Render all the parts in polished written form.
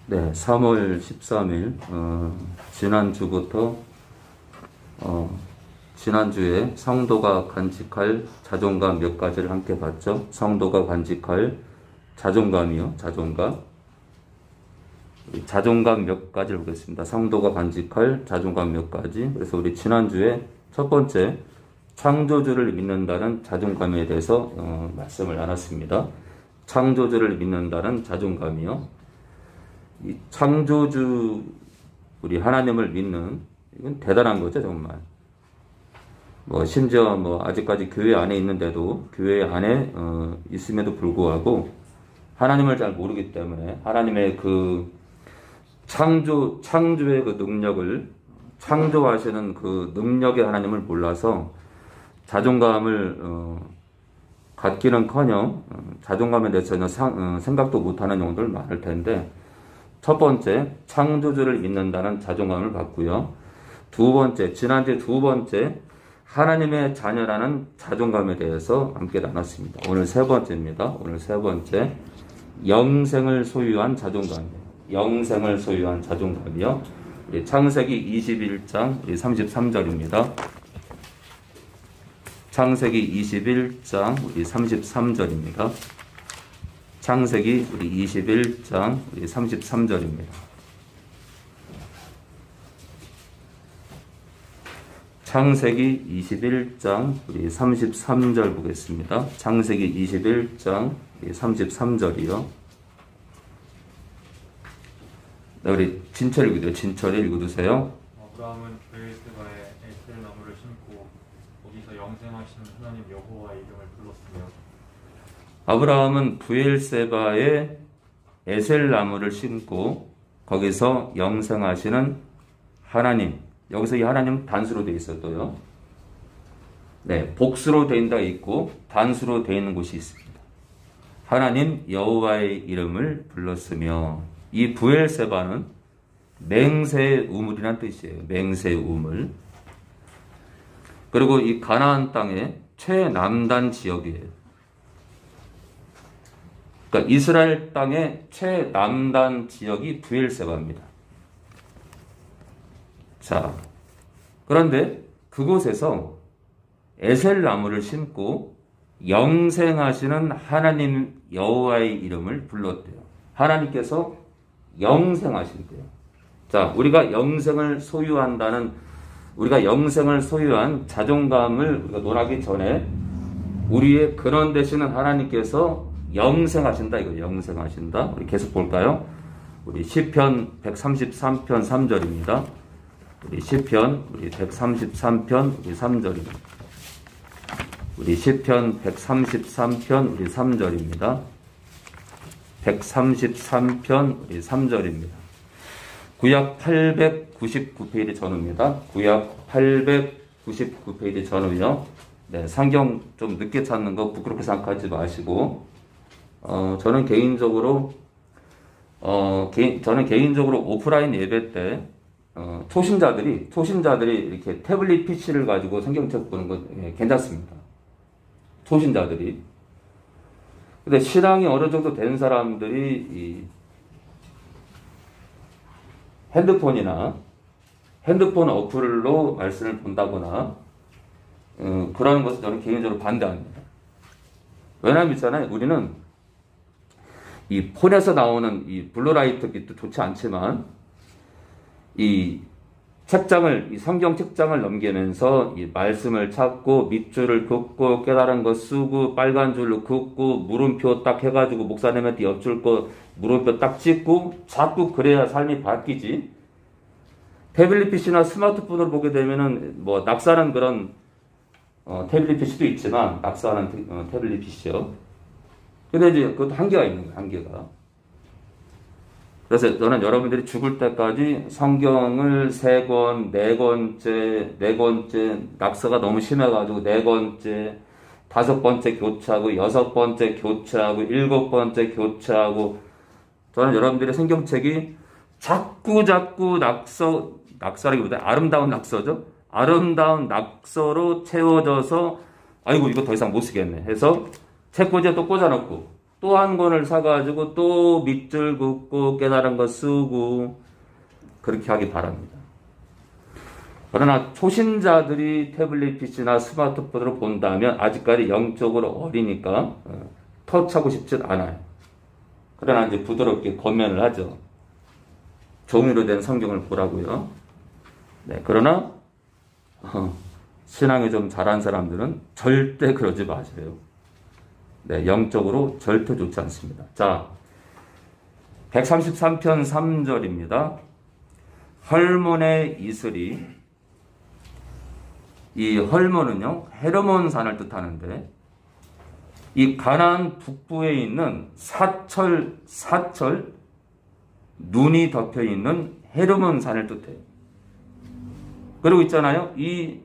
네, 3월 13일, 지난주부터, 지난주에 성도가 간직할 자존감 몇 가지를 함께 봤죠. 성도가 간직할 자존감이요, 자존감. 자존감 몇 가지를 보겠습니다. 성도가 간직할 자존감 몇 가지. 그래서 우리 지난주에 첫 번째, 창조주를 믿는다는 자존감에 대해서 말씀을 나눴습니다. 창조주를 믿는다는 자존감이요. 이 창조주, 우리 하나님을 믿는, 이건 대단한 거죠, 정말. 심지어 아직까지 교회 안에 있는데도, 교회 안에, 있음에도 불구하고, 하나님을 잘 모르기 때문에, 하나님의 창조의 그 능력을, 창조하시는 그 능력의 하나님을 몰라서, 자존감을, 갖기는커녕, 자존감에 대해서 전혀 생각도 못하는 용도를 많을 텐데, 첫 번째, 창조주를 믿는다는 자존감을 갖고요. 두 번째, 지난주에 두 번째, 하나님의 자녀라는 자존감에 대해서 함께 나눴습니다. 오늘 세 번째입니다. 오늘 세 번째, 영생을 소유한 자존감이에요. 영생을 소유한 자존감이요. 우리 창세기 21장 33절입니다. 창세기 21장 33절입니다. 창세기 우리 21장 우리 33절입니다. 창세기 21장 우리 33절 보겠습니다. 창세기 21장 33절이요. 네, 우리 진철 읽어요. 진철이 읽어주세요. 아브라함은 브엘세바에 에셀 나무를 심고 거기서 영생하시는 하나님 여호와의 이름을 불렀으며 아브라함은 브엘세바에 에셀 나무를 심고 거기서 영생하시는 하나님, 여기서 이 하나님은 단수로 되어 있어도요. 네, 복수로 되어 있다 있고 단수로 되어 있는 곳이 있습니다. 하나님 여호와의 이름을 불렀으며, 이 브엘세바는 맹세의 우물이란 뜻이에요. 맹세의 우물. 그리고 이 가나안 땅의 최남단 지역이에요. 그러니까 이스라엘 땅의 최남단 지역이 브엘세바입니다. 자, 그런데 그곳에서 에셀 나무를 심고 영생하시는 하나님 여호와의 이름을 불렀대요. 하나님께서 영생하신대요. 자, 우리가 영생을 소유한 자존감을 우리가 논하기 전에 우리의 근원 되시는 하나님께서 영생하신다, 이거 영생하신다. 우리 계속 볼까요? 우리 시편 133편 3절입니다. 우리 시편 우리 133편 우리 3절입니다. 우리 시편 133편 우리 3절입니다. 133편 우리 3절입니다. 구약 899페이지 전후입니다. 구약 899페이지 전후요. 네, 성경 좀 늦게 찾는 거 부끄럽게 생각하지 마시고, 저는 개인적으로 오프라인 예배 때, 초신자들이 이렇게 태블릿 PC를 가지고 성경책 보는 거 괜찮습니다. 초신자들이. 근데 신앙이 어느 정도 된 사람들이 이 핸드폰 어플로 말씀을 본다거나, 그런 것을 저는 개인적으로 반대합니다. 왜냐하면 있잖아요. 우리는 이 폰에서 나오는 이 블루라이트 빛도 좋지 않지만, 이 성경 책장을 넘기면서 이 말씀을 찾고 밑줄을 긋고 깨달은 거 쓰고 빨간 줄로 긋고 물음표 딱 해가지고 목사님한테 옆줄 거 물음표 딱 찍고 자꾸 그래야 삶이 바뀌지. 태블릿 PC나 스마트폰으로 보게 되면은 낙사는 그런 태블릿 PC도 있지만, 낙사하는 태블릿 PC요. 근데 이제 그것도 한계가 있는 거예요, 한계가. 그래서 저는 여러분들이 죽을 때까지 성경을 3권, 4권째, 낙서가 너무 심해가지고 4권째, 5번째 교체하고, 6번째 교체하고, 7번째 교체하고, 저는 여러분들의 성경책이 자꾸 낙서라기보다 아름다운 낙서죠? 아름다운 낙서로 채워져서, 아이고, 이거 더 이상 못 쓰겠네 해서 책꽂이에 또 꽂아놓고, 또 한 권을 사가지고 또 밑줄 긋고 깨달은 거 쓰고 그렇게 하기 바랍니다. 그러나 초신자들이 태블릿 PC나 스마트폰으로 본다면 아직까지 영적으로 어리니까 터치하고 싶진 않아요. 그러나 이제 부드럽게 권면을 하죠. 종이로 된 성경을 보라고요. 네, 그러나 신앙이 좀 잘한 사람들은 절대 그러지 마세요. 네, 영적으로 절대 좋지 않습니다. 자, 133편 3절입니다. 헐몬의 이슬이, 이 헐몬은요 헤르몬 산을 뜻하는데 이 가나안 북부에 있는 사철 눈이 덮여 있는 헤르몬 산을 뜻해요. 그리고 있잖아요, 이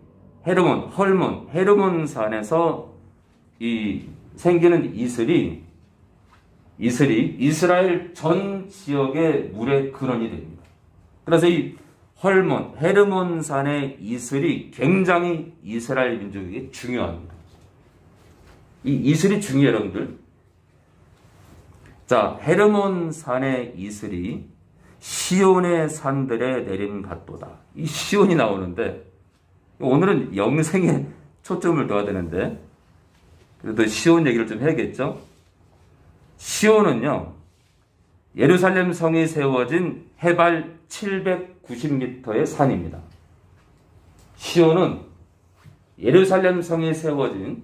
헤르몬 산에서 이 생기는 이슬이 이스라엘 전 지역의 물의 근원이 됩니다. 그래서 이 헤르몬 산의 이슬이 굉장히 이스라엘 민족에게 중요합니다. 이 이슬이 중요해요, 여러분들. 자, 헤르몬 산의 이슬이 시온의 산들에 내림 같도다. 이 시온이 나오는데 오늘은 영생에 초점을 둬야 되는데 그래도 시온 얘기를 좀 해야겠죠. 시온은요 예루살렘 성이 세워진 해발 790m의 산입니다. 시온은 예루살렘 성이 세워진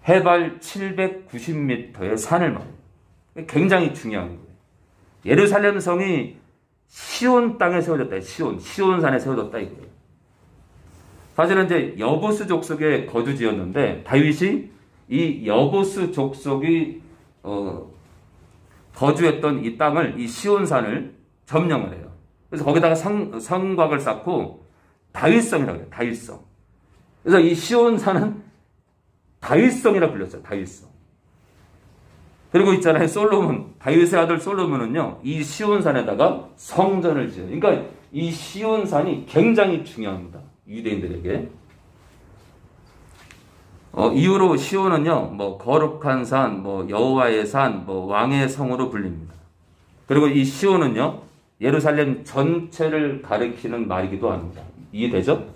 해발 790m의 산을 말해요. 굉장히 중요한 거예요. 예루살렘 성이 시온 땅에 세워졌다. 시온산에 세워졌다 이거예요. 사실은 이제 여부스 족속의 거주지였는데 다윗이 이 여부스 족속이 거주했던 이 땅을, 이 시온산을 점령을 해요. 그래서 거기다가 성곽을 쌓고 다윗성이라고 해요. 다윗성. 그래서 이 시온산은 다윗성이라 불렸어요. 다윗성. 그리고 있잖아요, 다윗의 아들 솔로몬은요 이 시온산에다가 성전을 지어요. 그러니까 이 시온산이 굉장히 중요합니다, 유대인들에게. 이후로 시온은요 거룩한 산, 여호와의 산, 왕의 성으로 불립니다. 그리고 이 시온은요 예루살렘 전체를 가리키는 말이기도 합니다. 이해되죠?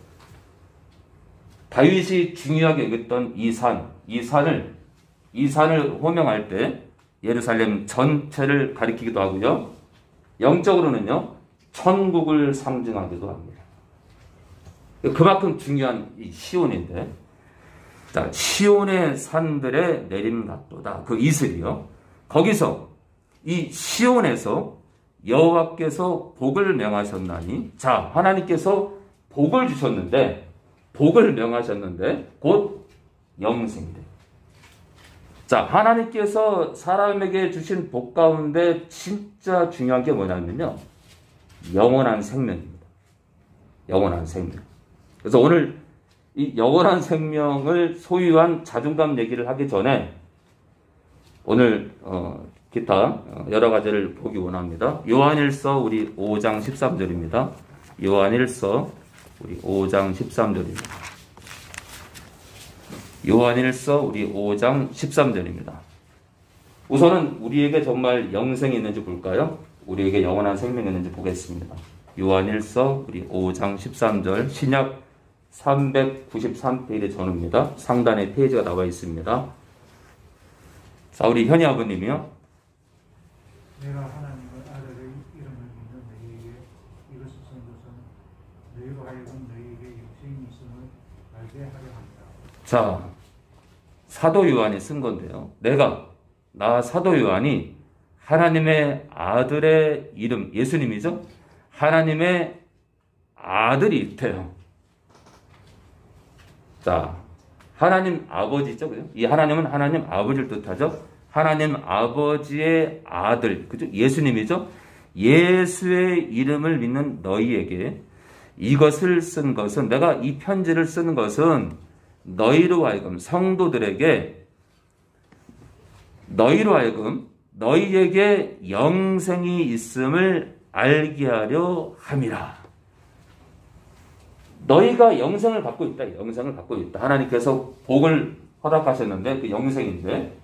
다윗이 중요하게 여겼던 이 산을 호명할 때 예루살렘 전체를 가리키기도 하고요. 영적으로는요 천국을 상징하기도 합니다. 그만큼 중요한 이 시온인데, 자, 시온의 산들의 내림 같도다. 그 이슬이요. 거기서 이 시온에서 여호와께서 복을 명하셨나니, 자, 하나님께서 복을 명하셨는데 곧 영생이래. 자, 하나님께서 사람에게 주신 복 가운데 진짜 중요한 게 뭐냐면요, 영원한 생명입니다. 영원한 생명. 그래서 오늘 이 영원한 생명을 소유한 자존감 얘기를 하기 전에 오늘 기타 여러 가지를 보기 원합니다. 요한일서 우리 5장 13절입니다. 요한일서 우리 5장 13절입니다. 요한일서 우리 5장 13절입니다. 우선은 우리에게 정말 영생이 있는지 볼까요? 우리에게 영원한 생명이 있는지 보겠습니다. 요한일서 우리 5장 13절, 신약 393페이지 전후입니다. 상단에 페이지가 나와 있습니다. 자, 우리 현희 아버님이요. 내가 하나님의 아들의 이름을 믿는 너희에게 이것을 쓴 것은 너희로 하여금 너희에게 영생이 있음을 알게 하려 합니다. 자, 사도 요한이 쓴 건데요. 나 사도 요한이 하나님의 아들의 이름, 예수님이죠? 하나님의 아들이 있대요. 자, 하나님 아버지죠. 그죠? 이 하나님은 하나님 아버지를 뜻하죠. 하나님 아버지의 아들, 그죠? 예수님이죠. 예수의 이름을 믿는 너희에게 이것을 쓴 것은, 내가 이 편지를 쓰는 것은 너희로 하여금, 성도들에게 너희로 하여금 너희에게 영생이 있음을 알게 하려 함이라. 너희가 영생을 갖고 있다. 영생을 갖고 있다. 하나님께서 복을 허락하셨는데 그 영생인데,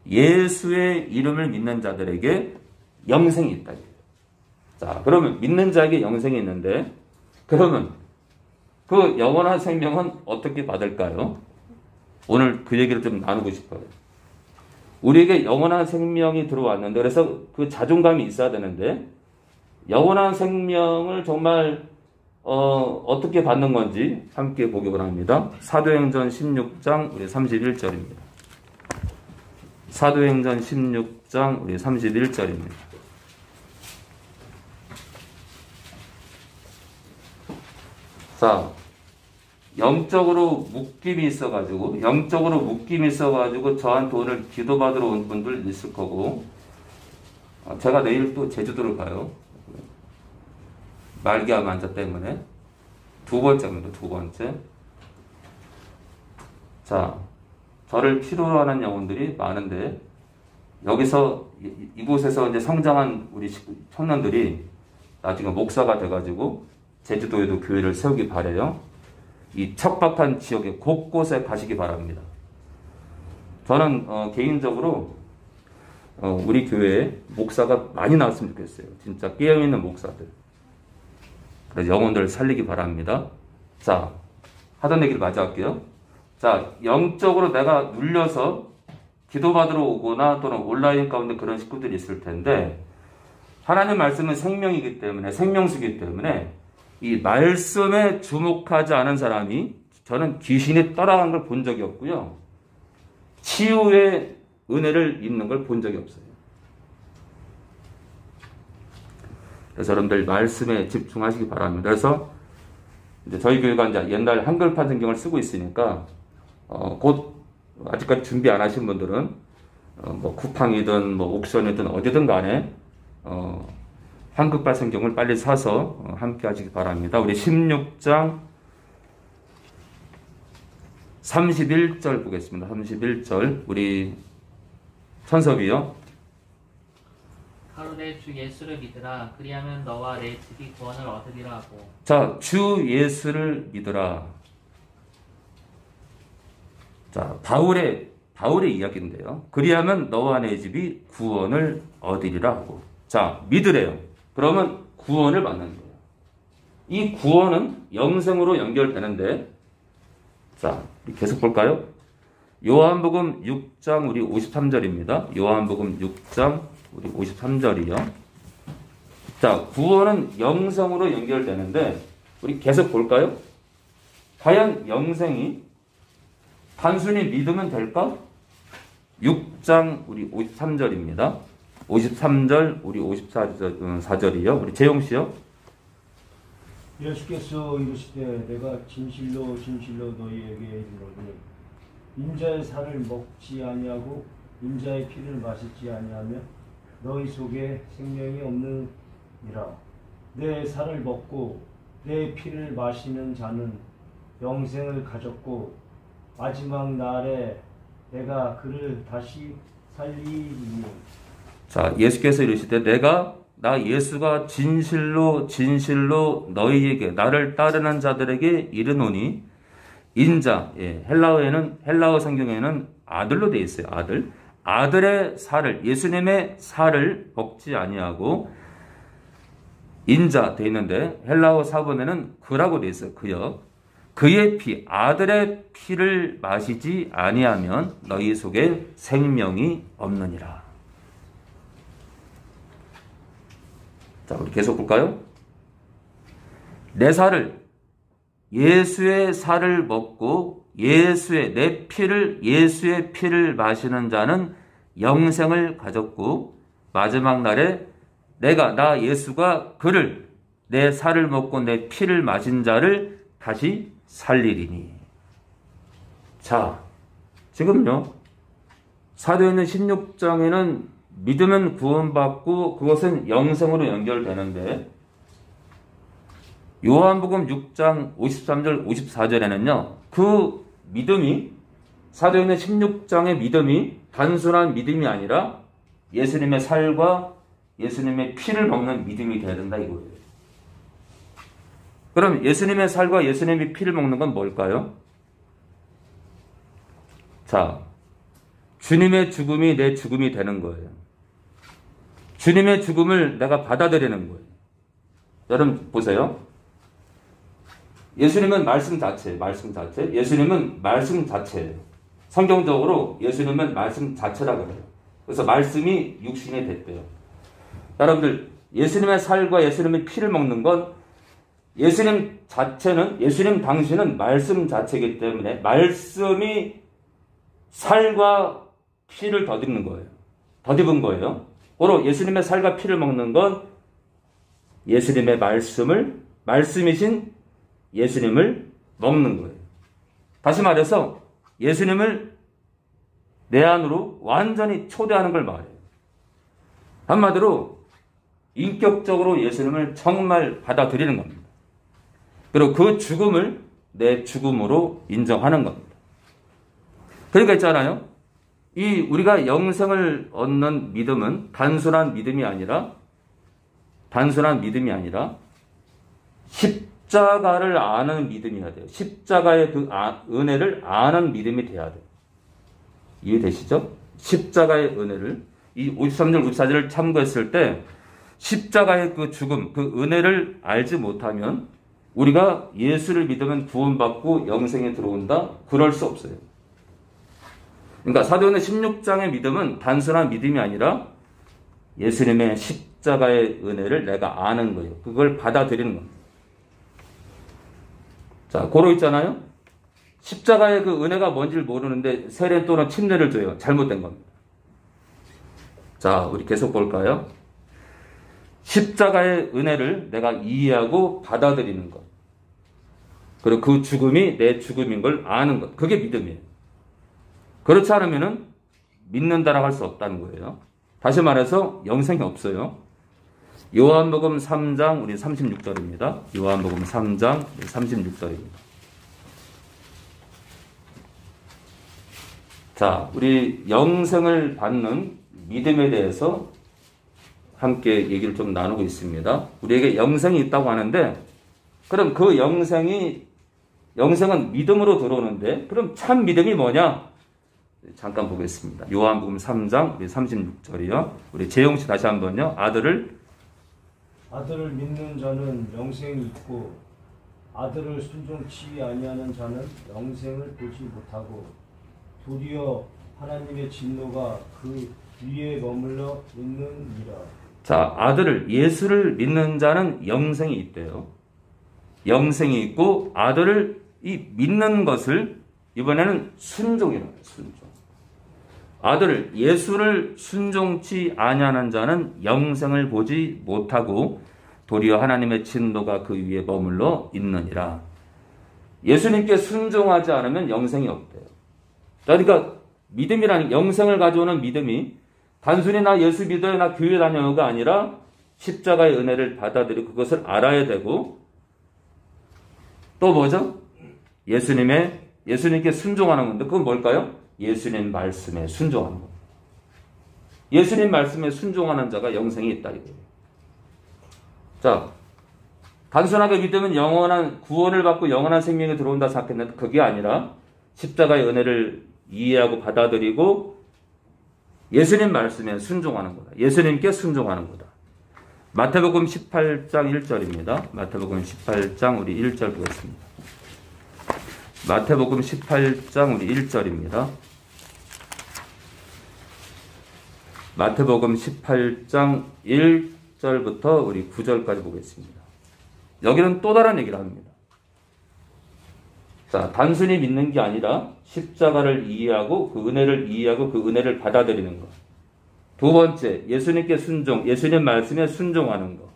예수의 이름을 믿는 자들에게 영생이 있다. 자, 그러면 믿는 자에게 영생이 있는데, 그러면 그 영원한 생명은 어떻게 받을까요? 오늘 그 얘기를 좀 나누고 싶어요. 우리에게 영원한 생명이 들어왔는데, 그래서 그 자존감이 있어야 되는데, 영원한 생명을 정말 어떻게 받는 건지 함께 보기 원합니다. 사도행전 16장 우리 31절입니다. 사도행전 16장 우리 31절입니다. 자, 영적으로 묶임이 있어가지고 저한테 오늘 기도받으러 온 분들 있을 거고, 제가 내일 또 제주도를 가요. 말기암 환자 때문에. 두 번째입니다. 두 번째. 자, 저를 필요로 하는 영혼들이 많은데, 여기서, 이곳에서 이제 성장한 우리 청년들이 나중에 목사가 돼가지고, 제주도에도 교회를 세우기 바라요. 이 척박한 지역에 곳곳에 가시기 바랍니다. 저는 개인적으로 우리 교회에 목사가 많이 나왔으면 좋겠어요. 진짜 깨어있는 목사들. 그래서 영혼들을 살리기 바랍니다. 자, 하던 얘기를 마저 할게요. 자, 영적으로 내가 눌려서 기도받으러 오거나 또는 온라인 가운데 그런 식구들이 있을 텐데, 하나님 말씀은 생명이기 때문에, 생명수이기 때문에 이 말씀에 주목하지 않은 사람이, 저는 귀신이 따라간 걸 본 적이 없고요. 치유의 은혜를 입는 걸 본 적이 없어요. 그래서 여러분들 말씀에 집중하시기 바랍니다. 그래서 이제 저희 교회가 이제 옛날 한글판 성경을 쓰고 있으니까 곧 아직까지 준비 안 하신 분들은 뭐 쿠팡이든 뭐 옥션이든 어디든 간에 한글판 성경을 빨리 사서 함께 하시기 바랍니다. 우리 16장 31절 보겠습니다. 31절 우리 천섭이요. 가로되 주 예수를 믿으라. 그리하면 너와 내 집이 구원을 얻으리라 하고. 자, 주 예수를 믿으라. 자, 바울의 이야기인데요. 그리하면 너와 내 집이 구원을 얻으리라 하고. 자, 믿으래요. 그러면 구원을 받는 거예요. 이 구원은 영생으로 연결되는데, 자, 계속 볼까요? 요한복음 6장 우리 53절입니다. 요한복음 6장 우리 53절이요. 자, 구원은 영생으로 연결되는데, 우리 계속 볼까요? 과연 영생이 단순히 믿으면 될까? 6장 우리 53절입니다. 53절 우리 54절이요. 우리 재용씨요. 예수께서 이르시되 내가 진실로 진실로 너희에게 이르노니 인자의 살을 먹지 아니하고 인자의 피를 마시지 아니하며 너희 속에 생명이 없느니라. 내 살을 먹고 내 피를 마시는 자는 영생을 가졌고 마지막 날에 내가 그를 다시 살리리니. 자, 예수께서 이르시되 나 예수가 진실로 진실로 너희에게 나를 따르는 자들에게 이르노니 인자, 헬라어 성경에는 아들로 되어 있어요. 아들의 살을, 예수님의 살을 먹지 아니하고 인자 되어 있는데 헬라어 사본에는 그라고 되어 있어요. 그의 피, 아들의 피를 마시지 아니하면 너희 속에 생명이 없느니라. 자, 우리 계속 볼까요? 내 살을, 예수의 살을 먹고 예수의 피를 마시는 자는 영생을 가졌고 마지막 날에 나 예수가 그를, 내 살을 먹고 내 피를 마신 자를 다시 살리리니. 자, 지금요, 사도행전 16장에는 믿으면 구원받고 그것은 영생으로 연결되는데, 요한복음 6장 53절 54절에는요 그 믿음이, 사도행전 16장의 믿음이 단순한 믿음이 아니라 예수님의 살과 예수님의 피를 먹는 믿음이 되어야 된다 이거예요. 그럼 예수님의 살과 예수님의 피를 먹는 건 뭘까요? 자, 주님의 죽음이 내 죽음이 되는 거예요. 주님의 죽음을 내가 받아들이는 거예요. 여러분 보세요. 예수님은 말씀 자체. 예수님은 말씀 자체예요. 성경적으로 예수님은 말씀 자체라고 그래요. 그래서 말씀이 육신이 됐대요. 여러분들, 예수님의 살과 예수님의 피를 먹는 건 예수님 자체는, 예수님 당신은 말씀 자체이기 때문에 말씀이 살과 피를 덧입는 거예요. 덧입은 거예요. 고로 예수님의 살과 피를 먹는 건 예수님의 말씀이신 예수님을 먹는 거예요. 다시 말해서 예수님을 내 안으로 완전히 초대하는 걸 말해요. 한마디로 인격적으로 예수님을 정말 받아들이는 겁니다. 그리고 그 죽음을 내 죽음으로 인정하는 겁니다. 그러니까 있잖아요. 우리가 영생을 얻는 믿음은 단순한 믿음이 아니라 십자가를 아는 믿음이어야 돼요. 십자가의 그 은혜를 아는 믿음이 돼야 돼요. 이해되시죠? 십자가의 은혜를, 이 53절, 54절을 참고했을 때 십자가의 그 죽음, 그 은혜를 알지 못하면 우리가 예수를 믿으면 구원받고 영생에 들어온다? 그럴 수 없어요. 그러니까 사도행전 16장의 믿음은 단순한 믿음이 아니라 예수님의 십자가의 은혜를 내가 아는 거예요. 그걸 받아들이는 겁니다. 자, 고로 있잖아요. 십자가의 그 은혜가 뭔지를 모르는데 세례 또는 침례를 줘요. 잘못된 겁니다. 자, 우리 계속 볼까요? 십자가의 은혜를 내가 이해하고 받아들이는 것. 그리고 그 죽음이 내 죽음인 걸 아는 것. 그게 믿음이에요. 그렇지 않으면은 믿는다라고 할 수 없다는 거예요. 다시 말해서 영생이 없어요. 요한복음 3장 우리 36절입니다. 요한복음 3장 36절입니다. 자, 우리 영생을 받는 믿음에 대해서 함께 얘기를 좀 나누고 있습니다. 우리에게 영생이 있다고 하는데, 그럼 그 영생은 믿음으로 들어오는데, 그럼 참 믿음이 뭐냐? 잠깐 보겠습니다. 요한복음 3장 우리 36절이요. 우리 재용씨 다시 한번요. 아들을 믿는 자는 영생이 있고 아들을 순종치 아니하는 자는 영생을 보지 못하고 도리어 하나님의 진노가 그 위에 머물러 있느니라. 자, 예수를 믿는 자는 영생이 있대요. 영생이 있고 아들을 믿는 것을 이번에는 순종이라고 해요. 순종. 예수를 순종치 아니하는 자는 영생을 보지 못하고 도리어 하나님의 진노가 그 위에 머물러 있느니라. 예수님께 순종하지 않으면 영생이 없대요. 그러니까 믿음이라는, 영생을 가져오는 믿음이 단순히 나 예수 믿어요, 나 교회 다녀요가 아니라 십자가의 은혜를 받아들이고 그것을 알아야 되고, 또 뭐죠? 예수님께 순종하는 건데, 그건 뭘까요? 예수님 말씀에 순종하는 겁니다. 예수님 말씀에 순종하는 자가 영생이 있다 이거예요. 자, 단순하게 믿으면 영원한 구원을 받고 영원한 생명이 들어온다 생각했는데 그게 아니라 십자가의 은혜를 이해하고 받아들이고 예수님 말씀에 순종하는 거다. 예수님께 순종하는 거다. 마태복음 18장 1절입니다. 마태복음 18장 우리 1절 보겠습니다. 마태복음 18장 우리 1절입니다. 마태복음 18장 1절부터 우리 9절까지 보겠습니다. 여기는 또 다른 얘기를 합니다. 자, 단순히 믿는 게 아니라 십자가를 이해하고 그 은혜를 이해하고 그 은혜를 받아들이는 것. 두 번째, 예수님께 순종, 예수님 말씀에 순종하는 것.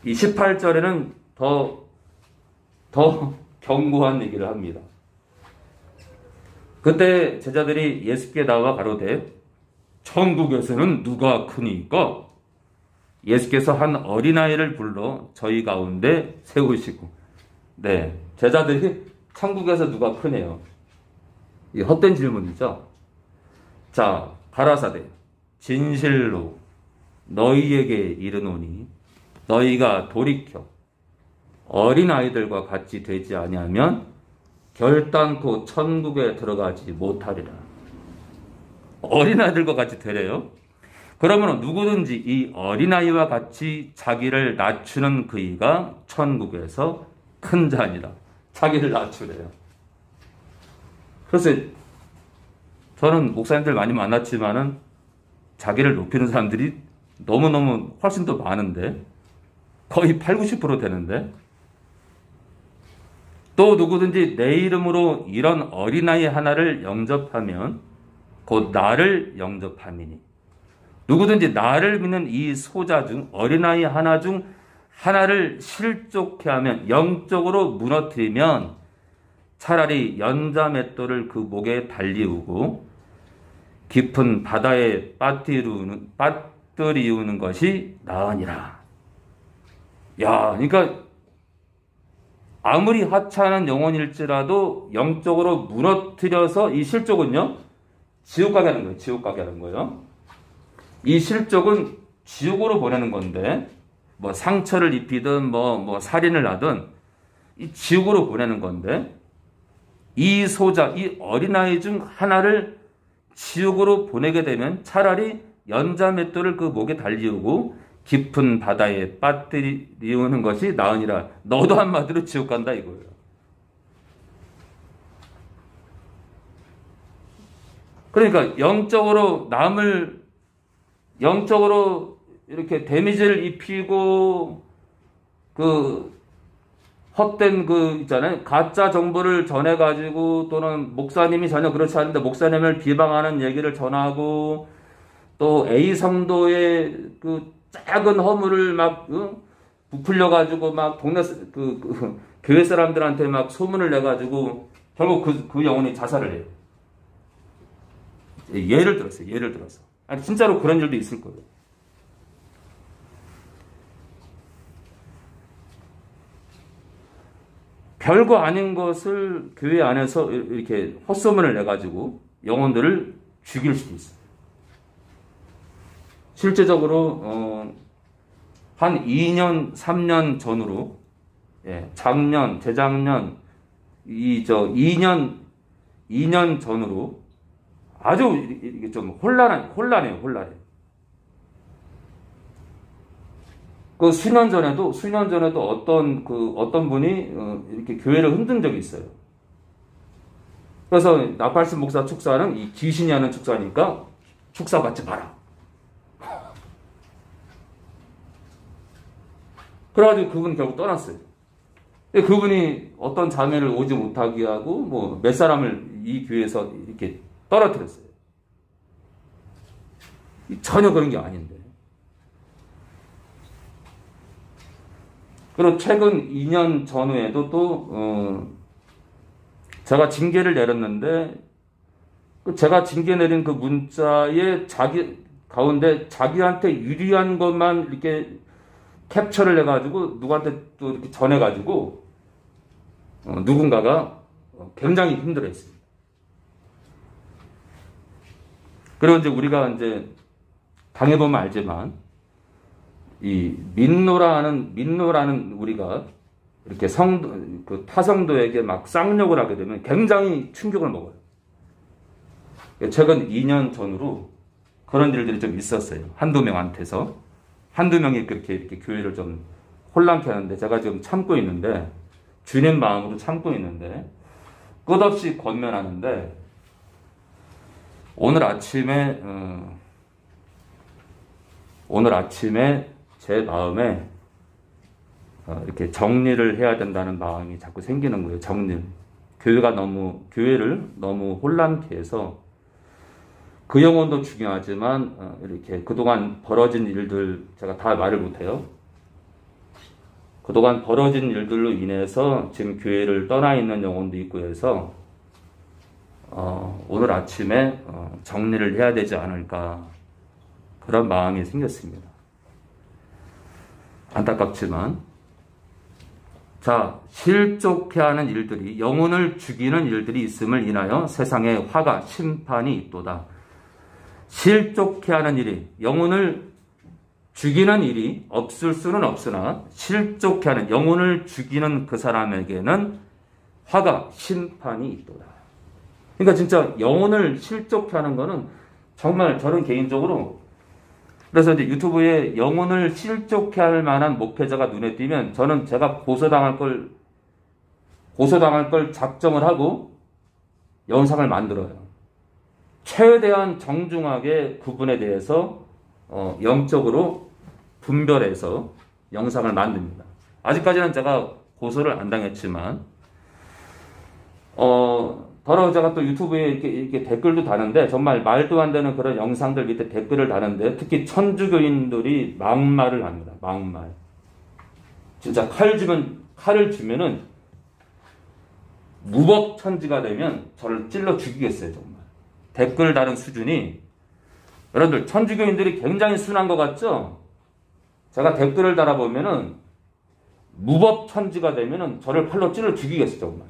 이 18절에는 더 견고한 얘기를 합니다. 그때 제자들이 예수께 나와 가로되 천국에서는 누가 크니까? 예수께서 한 어린아이를 불러 저희 가운데 세우시고. 네, 제자들이 천국에서 누가 크네요. 이 헛된 질문이죠. 자, 가라사대 진실로 너희에게 이르노니 너희가 돌이켜 어린아이들과 같이 되지 아니하면 결단코 천국에 들어가지 못하리라. 어린아이들과 같이 되래요. 그러면 누구든지 이 어린아이와 같이 자기를 낮추는 그이가 천국에서 큰 자니라. 자기를 낮추래요. 그래서 저는 목사님들 많이 만났지만은 자기를 높이는 사람들이 너무너무 훨씬 더 많은데 거의 80~90% 되는데 또 누구든지 내 이름으로 이런 어린아이 하나를 영접하면 곧 나를 영접함이니 누구든지 나를 믿는 이 소자 중 어린아이 하나 중 하나를 실족해 하면 영적으로 무너뜨리면 차라리 연자맷돌을 그 목에 달리우고 깊은 바다에 빠뜨리우는 것이 나으니라. 야, 그러니까 아무리 하찮은 영혼일지라도 영적으로 무너뜨려서 이 실족은요, 지옥 가게 하는 거예요. 지옥 가게 하는 거예요. 이 실족은 지옥으로 보내는 건데, 뭐 상처를 입히든 뭐 살인을 하든 이 지옥으로 보내는 건데, 이 소자, 이 어린아이 중 하나를 지옥으로 보내게 되면 차라리 연자맷돌을 그 목에 달리우고 깊은 바다에 빠뜨리우는 것이 나으니라. 너도 한마디로 지옥 간다 이거예요. 그러니까 영적으로 이렇게 데미지를 입히고 헛된 있잖아요. 가짜 정보를 전해가지고 또는 목사님이 전혀 그렇지 않은데 목사님을 비방하는 얘기를 전하고 또 A 성도의 작은 허물을 막 부풀려가지고 막 동네 교회 사람들한테 막 소문을 내가지고 결국 그 영혼이 자살을 해요. 예를 들었어. 아니, 진짜로 그런 일도 있을 거예요. 별거 아닌 것을 교회 안에서 이렇게 헛소문을 내가지고 영혼들을 죽일 수도 있어요. 실제적으로 한 2년, 3년 전으로 작년, 재작년 2년 전으로 아주 이게 좀 혼란해요. 수년 전에도 어떤 분이 이렇게 교회를 흔든 적이 있어요. 그래서 나팔스 목사 축사는 이 귀신이 하는 축사니까 축사 받지 마라. 그래가지고 그분 결국 떠났어요. 그분이 어떤 자매를 오지 못하게 하고 몇 사람을 이 교회에서 이렇게 떨어뜨렸어요. 전혀 그런 게 아닌데. 그리고 최근 2년 전후에도 또 제가 징계를 내렸는데 제가 징계 내린 그 문자에 가운데 자기한테 유리한 것만 이렇게 캡처를 해가지고 누구한테 또 이렇게 전해가지고 누군가가 굉장히 힘들어했습니다. 그리고 이제 우리가 이제 당해보면 알지만 이 민노라는 우리가 이렇게 타성도에게 막 쌍욕을 하게 되면 굉장히 충격을 먹어요. 최근 2년 전으로 그런 일들이 좀 있었어요. 한두 명이 그렇게 이렇게 교회를 좀 혼란케 하는데 제가 지금 참고 있는데 주님 마음으로 참고 있는데 끝없이 권면하는데 오늘 아침에 제 마음에 이렇게 정리를 해야 된다는 마음이 자꾸 생기는 거예요. 정리. 교회를 너무 혼란케 해서 그 영혼도 중요하지만 이렇게 그동안 벌어진 일들 제가 다 말을 못해요. 그동안 벌어진 일들로 인해서 지금 교회를 떠나 있는 영혼도 있고 해서 오늘 아침에 정리를 해야 되지 않을까 그런 마음이 생겼습니다. 안타깝지만 실족해 하는 일들이 영혼을 죽이는 일들이 있음을 인하여 세상에 화가 심판이 있도다. 실족해 하는 일이 영혼을 죽이는 일이 없을 수는 없으나 실족해 하는 영혼을 죽이는 그 사람에게는 화가 심판이 있도다. 그러니까 진짜 영혼을 실족해 하는 거는 정말 저는 개인적으로 그래서 이제 유튜브에 영혼을 실족해 할 만한 목회자가 눈에 띄면 저는 제가 고소당할 걸 작정을 하고 영상을 만들어요. 최대한 정중하게 그분에 대해서 영적으로 분별해서 영상을 만듭니다. 아직까지는 제가 고소를 안 당했지만 더러 제가 또 유튜브에 이렇게 댓글도 다는데 정말 말도 안 되는 그런 영상들 밑에 댓글을 다는데 특히 천주교인들이 막말을 합니다. 막말. 진짜 칼을 주면은 무법천지가 되면 저를 찔러 죽이겠어요. 정말. 댓글 다는 수준이 여러분들 천주교인들이 굉장히 순한 것 같죠? 제가 댓글을 달아보면은 무법천지가 되면은 저를 칼로 찔러 죽이겠어요. 정말.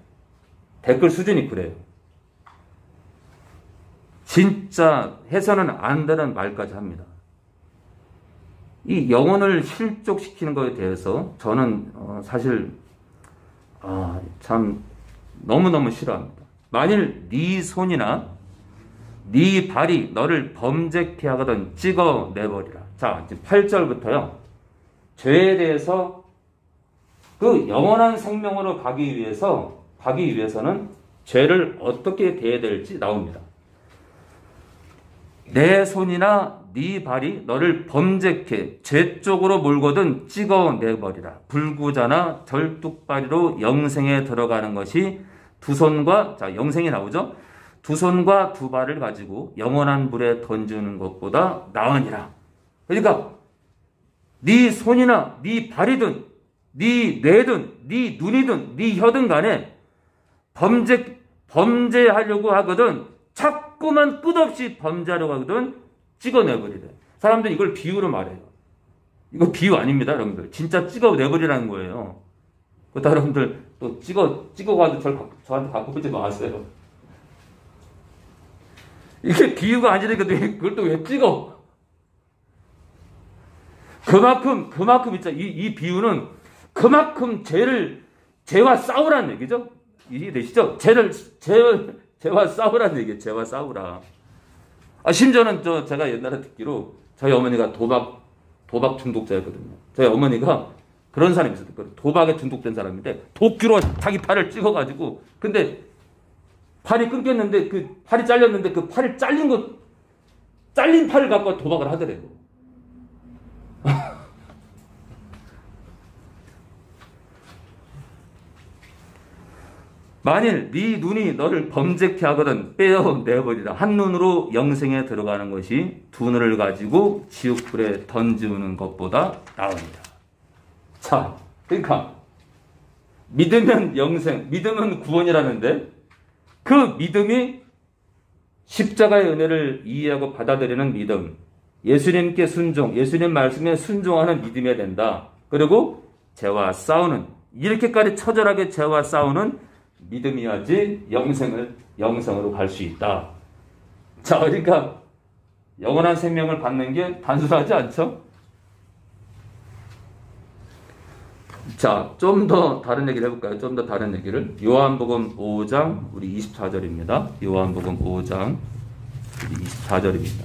댓글 수준이 그래요. 진짜 해서는 안 되는 말까지 합니다. 이 영혼을 실족시키는 것에 대해서 저는 사실 참 너무너무 싫어합니다. 만일 네 손이나 네 발이 너를 범죄케 하거든 찍어내버리라. 자, 이제 8절부터요. 죄에 대해서 그 영원한 생명으로 가기 위해서는 죄를 어떻게 대해야 될지 나옵니다. 내 손이나 네 발이 너를 범죄케 죄 쪽으로 몰거든 찍어내버리라. 불구자나 절뚝발이로 영생에 들어가는 것이 두 손과 자 영생이 나오죠. 두 손과 두 발을 가지고 영원한 불에 던지는 것보다 나으니라. 그러니까 네 손이나 네 발이든 네 뇌든 네 눈이든 네 혀든 간에 범죄하려고 하거든 자꾸만 끝없이 범죄하려고 하거든 찍어내버리래. 사람들이 이걸 비유로 말해요. 이거 비유 아닙니다, 여러분들. 진짜 찍어내버리라는 거예요. 그렇다 여러분들 또 찍어가도 저한테 갖고 오지 마세요. 이게 비유가 아니니까 그걸 또 왜 찍어? 그만큼 있죠. 이 비유는 그만큼 죄와 싸우라는 얘기죠. 이해되시죠? 죄와 싸우라는 얘기예요. 죄와 싸우라. 심지어는 제가 옛날에 듣기로 저희 어머니가 도박 중독자였거든요. 저희 어머니가 그런 사람이 있었거든요. 도박에 중독된 사람인데 도끼로 자기 팔을 찍어가지고 근데 팔이 끊겼는데 그 팔이 잘렸는데 그 팔이 잘린 팔을 갖고 도박을 하더래요. 만일 네 눈이 너를 범죄케 하거든 빼어내버리라. 한 눈으로 영생에 들어가는 것이 두 눈을 가지고 지옥불에 던지는 것보다 나으니라. 자, 그러니까 믿으면 영생, 믿으면 구원이라는데 그 믿음이 십자가의 은혜를 이해하고 받아들이는 믿음, 예수님께 순종, 예수님 말씀에 순종하는 믿음이 된다. 그리고 죄와 싸우는, 이렇게까지 처절하게 죄와 싸우는 믿음이야지 영생으로 갈 수 있다. 자, 그러니까 영원한 생명을 받는 게 단순하지 않죠? 자, 좀 더 다른 얘기를 해볼까요? 좀 더 다른 얘기를. 요한복음 5장 우리 24절입니다. 요한복음 5장 우리 24절입니다.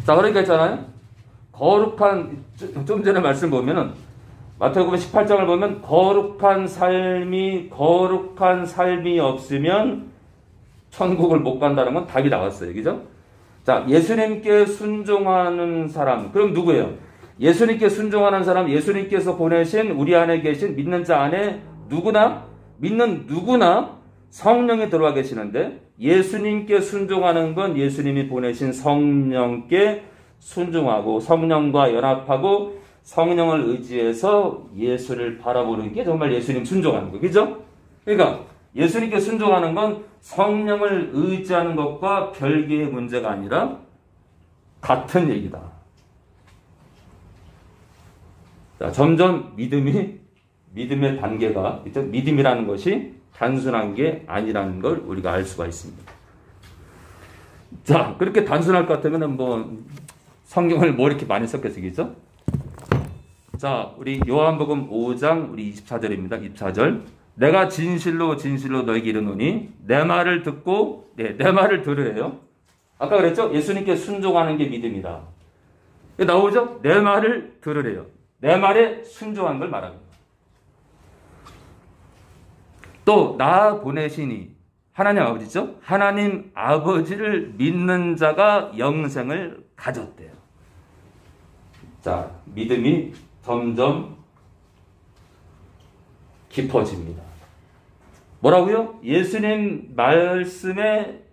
자, 그러니까 있잖아요. 거룩한, 좀 전에 말씀 보면은 마태복음 18장을 보면 거룩한 삶이 없으면 천국을 못 간다는 건 답이 나왔어요. 그죠? 자, 예수님께 순종하는 사람. 그럼 누구예요? 예수님께 순종하는 사람, 예수님께서 보내신 우리 안에 계신 믿는 자 안에 믿는 누구나 성령이 들어와 계시는데 예수님께 순종하는 건 예수님이 보내신 성령께 순종하고 성령과 연합하고 성령을 의지해서 예수를 바라보는 게 정말 예수님 순종하는 거. 그죠? 그러니까 예수님께 순종하는 건 성령을 의지하는 것과 별개의 문제가 아니라 같은 얘기다. 자, 점점 믿음의 단계가, 믿음이라는 것이 단순한 게 아니라는 걸 우리가 알 수가 있습니다. 자, 그렇게 단순할 것 같으면 성경을 이렇게 많이 섞여서겠죠? 자, 우리 요한복음 5장 우리 24절입니다. 24절. 내가 진실로 진실로 너에게 이르노니 내 말을 듣고 내 말을 들으래요. 아까 그랬죠? 예수님께 순종하는 게 믿음이다. 나오죠? 내 말을 들으래요. 내 말에 순종한 걸 말합니다. 또 나 보내시니 하나님 아버지죠? 하나님 아버지를 믿는 자가 영생을 가졌대요. 자, 믿음이 점점 깊어집니다. 뭐라고요? 예수님 말씀을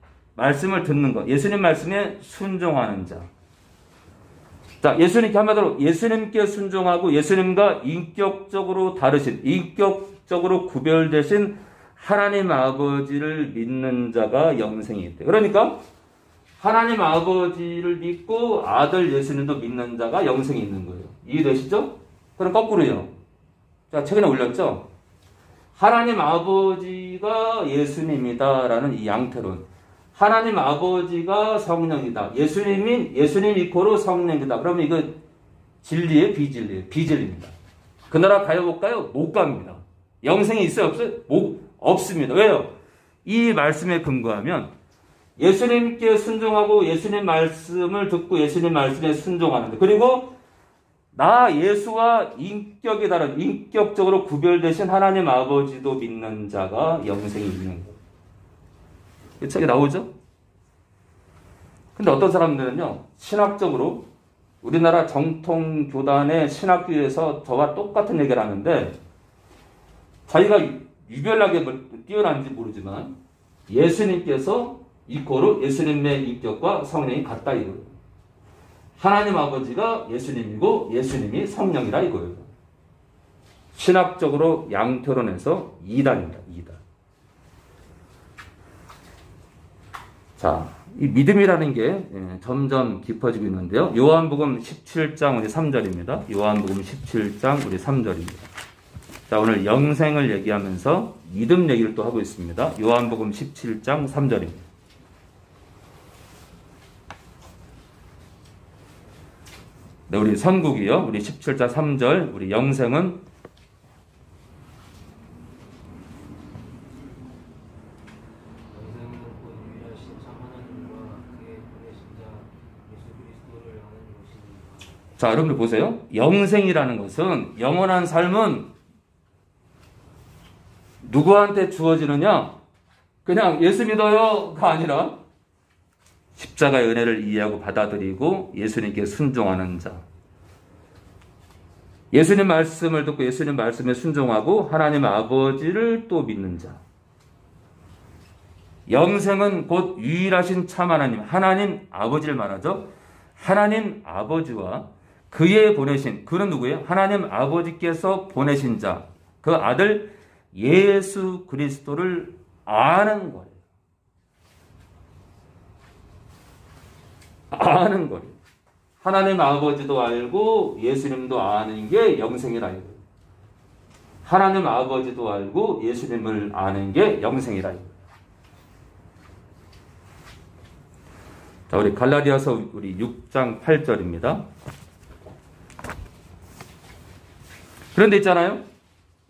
듣는 것, 예수님 말씀에 순종하는 자. 자, 예수님께 한마디로 예수님께 순종하고 예수님과 인격적으로 다르신, 인격적으로 구별되신 하나님 아버지를 믿는 자가 영생이 있대요. 그러니까 하나님 아버지를 믿고 아들 예수님도 믿는 자가 영생이 있는 거예요. 이해되시죠? 그럼 거꾸로요. 자, 최근에 올렸죠? 하나님 아버지가 예수님이다라는 이 양태론. 하나님 아버지가 성령이다. 예수님 이코로 성령이다. 그러면 이거 진리예요? 비진리예요? 비진리입니다. 그 나라 가요 못 가요? 못 갑니다. 영생이 있어요? 없어요? 없습니다. 왜요? 이 말씀에 근거하면 예수님께 순종하고 예수님 말씀을 듣고 예수님 말씀에 순종하는데, 그리고 나 예수와 인격이 다른, 인격적으로 구별되신 하나님 아버지도 믿는 자가 영생이 있는 거예요. 이 책에 나오죠? 근데 어떤 사람들은요, 신학적으로 우리나라 정통 교단의 신학교에서 저와 똑같은 얘기를 하는데, 자기가 유별나게 뛰어난지 모르지만 예수님께서 이코로 예수님의 인격과 성령이 같다 이거예요. 하나님 아버지가 예수님이고 예수님이 성령이라 이거예요. 신학적으로 양태론에서 이단입니다. 이단. 자, 이 믿음이라는 게 점점 깊어지고 있는데요. 요한복음 17장 우리 3절입니다. 요한복음 17장 우리 3절입니다. 자, 오늘 영생을 얘기하면서 믿음 얘기를 또 하고 있습니다. 요한복음 17장 3절입니다. 네, 우리 선국이요. 우리 17장 3절, 우리 영생은 자, 여러분들 보세요. 영생이라는 것은, 영원한 삶은 누구한테 주어지느냐? 그냥 예수 믿어요가 아니라 십자가의 은혜를 이해하고 받아들이고 예수님께 순종하는 자. 예수님 말씀을 듣고 예수님 말씀에 순종하고 하나님 아버지를 또 믿는 자. 영생은 곧 유일하신 참 하나님, 하나님 아버지를 말하죠. 하나님 아버지와 그의 보내신, 그는 누구예요? 하나님 아버지께서 보내신 자, 그 아들 예수 그리스도를 아는 거예요. 아는 거예요. 하나님 아버지도 알고 예수님도 아는 게 영생이라 이거예요. 하나님 아버지도 알고 예수님을 아는 게 영생이라 이거예요. 자, 우리 갈라디아서 우리 6장 8절입니다. 그런데 있잖아요.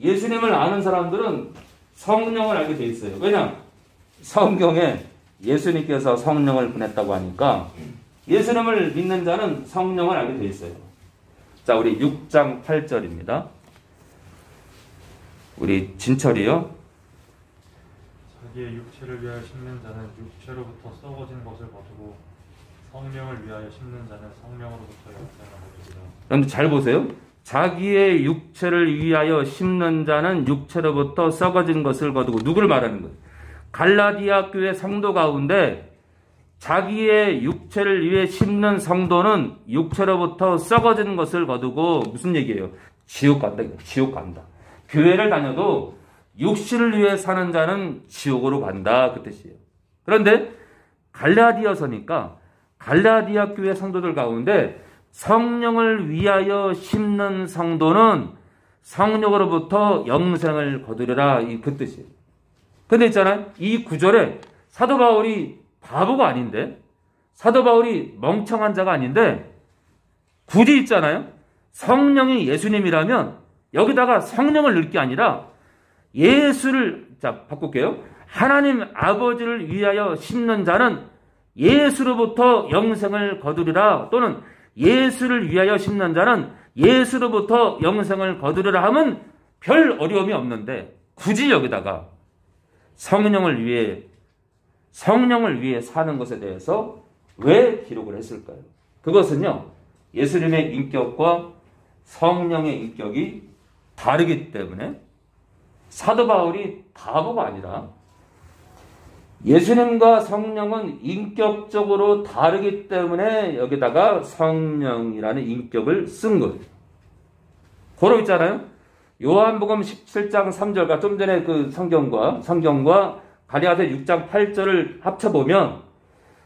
예수님을 아는 사람들은 성령을 알게 돼 있어요. 왜냐? 성경에 예수님께서 성령을 보냈다고 하니까 예수님을 믿는 자는 성령을 알게 돼 있어요. 자, 우리 6장 8절입니다. 우리 진철이요. 자기의 육체를 위하여 심는 자는 육체로부터 썩어진 것을 거두고 성령을 위하여 심는 자는 성령으로부터 영생을 얻으리라. 그런데 잘 보세요. 자기의 육체를 위하여 심는 자는 육체로부터 썩어진 것을 거두고, 누구를 말하는 거예요? 갈라디아 교회 성도 가운데 자기의 육체를 위해 심는 성도는 육체로부터 썩어진 것을 거두고, 무슨 얘기예요? 지옥 간다. 지옥 간다. 교회를 다녀도 육신을 위해 사는 자는 지옥으로 간다. 그 뜻이에요. 그런데 갈라디아서니까 갈라디아 교회 성도들 가운데 성령을 위하여 심는 성도는 성령으로부터 영생을 거두리라. 그 뜻이에요. 근데 있잖아요. 이 구절에 사도 바울이 바보가 아닌데, 사도 바울이 멍청한 자가 아닌데, 굳이 있잖아요. 성령이 예수님이라면 여기다가 성령을 넣을 게 아니라 예수를, 자, 바꿀게요. 하나님 아버지를 위하여 심는 자는 예수로부터 영생을 거두리라. 또는 예수를 위하여 심는 자는 예수로부터 영생을 거두리라 하면 별 어려움이 없는데 굳이 여기다가 성령을 위해 사는 것에 대해서 왜 기록을 했을까요? 그것은요, 예수님의 인격과 성령의 인격이 다르기 때문에 사도 바울이 바보가 아니라 예수님과 성령은 인격적으로 다르기 때문에 여기다가 성령이라는 인격을 쓴 거예요. 고로 있잖아요. 요한복음 17장 3절과 좀 전에 그 성경과 갈라디아서 6장 8절을 합쳐보면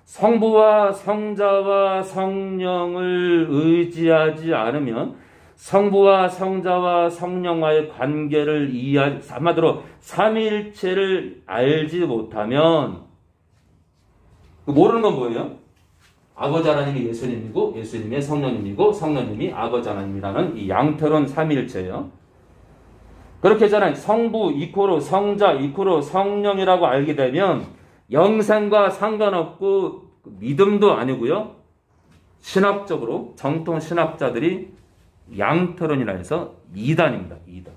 성부와 성자와 성령을 의지하지 않으면 성부와 성자와 성령과의 관계를 한마디로 삼위일체를 알지 못하면 모르는 건 뭐예요? 아버지 하나님이 예수님이고 예수님이 성령님이고 성령님이 아버지 하나님이라는 이 양태론 삼위일체예요. 그렇게 했잖아요. 성부 이코로 성자 이코로 성령이라고 알게 되면 영생과 상관없고 믿음도 아니고요. 신학적으로 정통 신학자들이 양태론이라 해서 이단입니다. 이단.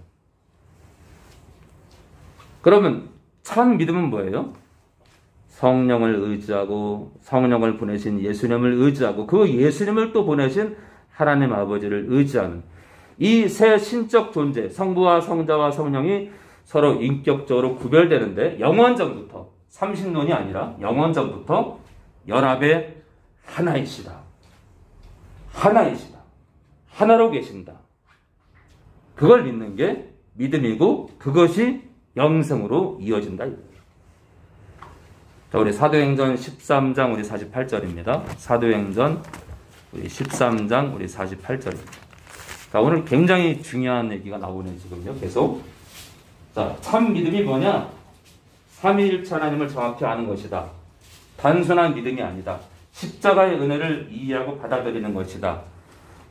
그러면 참 믿음은 뭐예요? 성령을 의지하고 성령을 보내신 예수님을 의지하고 그 예수님을 또 보내신 하나님 아버지를 의지하는 이 세 신적 존재, 성부와 성자와 성령이 서로 인격적으로 구별되는데 영원전부터, 삼신론이 아니라 영원전부터 연합의 하나이시다. 하나이시다. 하나로 계신다. 그걸 믿는 게 믿음이고 그것이 영생으로 이어진다. 자, 우리 사도행전 13장 우리 48절입니다. 사도행전 우리 13장 우리 48절입니다. 자, 오늘 굉장히 중요한 얘기가 나오네 지금요. 계속. 자, 참 믿음이 뭐냐? 삼위일체 하나님을 정확히 아는 것이다. 단순한 믿음이 아니다. 십자가의 은혜를 이해하고 받아들이는 것이다.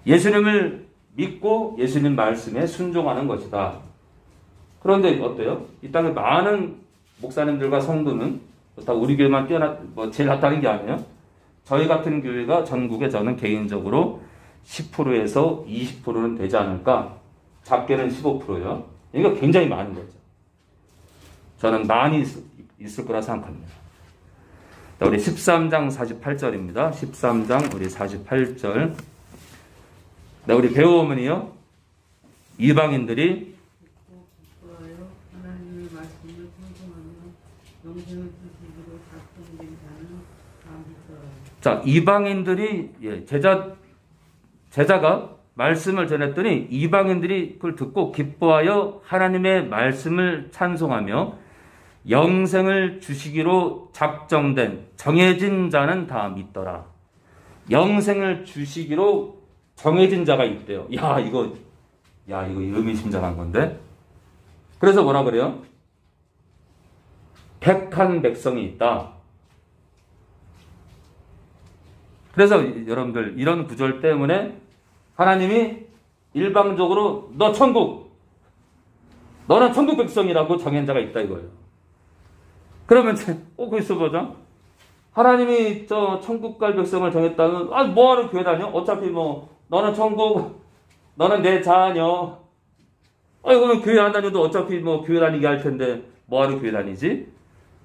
예수님을 믿고 예수님 말씀에 순종하는 것이다. 그런데 어때요? 이 땅에 많은 목사님들과 성도는 그렇다고 우리 교회만 제일 낫다는 게 아니에요. 저희 같은 교회가 전국에 저는 개인적으로 10%에서 20%는 되지 않을까? 작게는 15%요. 이거 굉장히 많은 거죠. 저는 많이 있을 거라 생각합니다. 자, 우리 13장 48절입니다. 13장 우리 48절. 네, 우리 배우어머니요. 이방인들이 하나님의 말씀을 순종하며 영생을 주시기로 작정된 자는 감사하라. 자, 이방인들이 제자가 말씀을 전했더니 이방인들이 그걸 듣고 기뻐하여 하나님의 말씀을 찬송하며 영생을 주시기로 작정된 정해진 자는 다 믿더라. 영생을 주시기로 정해진 자가 있대요. 이거 의미심장한 건데. 그래서 뭐라 그래요? 택한 백성이 있다. 그래서 여러분들 이런 구절 때문에 하나님이 일방적으로 너는 천국 백성이라고 정한 자가 있다 이거예요. 그러면 그 있어 보자. 하나님이 천국 갈 백성을 정했다면 뭐하러 교회 다녀? 어차피 너는 천국, 너는 내 자녀. 그러면 교회 안 다녀도 어차피 교회 다니게 할 텐데 뭐하러 교회 다니지?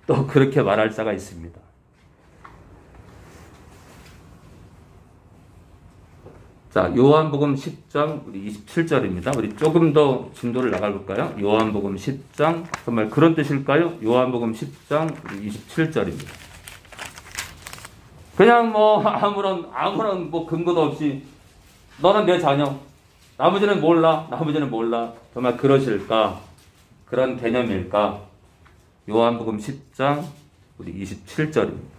또 그렇게 말할 자가 있습니다. 자, 요한복음 10장 우리 27절입니다. 우리 조금 더 진도를 나가볼까요? 요한복음 10장 정말 그런 뜻일까요? 요한복음 10장 우리 27절입니다. 그냥 아무런 근거도 없이 너는 내 자녀, 나머지는 몰라. 정말 그러실까? 그런 개념일까? 요한복음 10장 우리 27절입니다.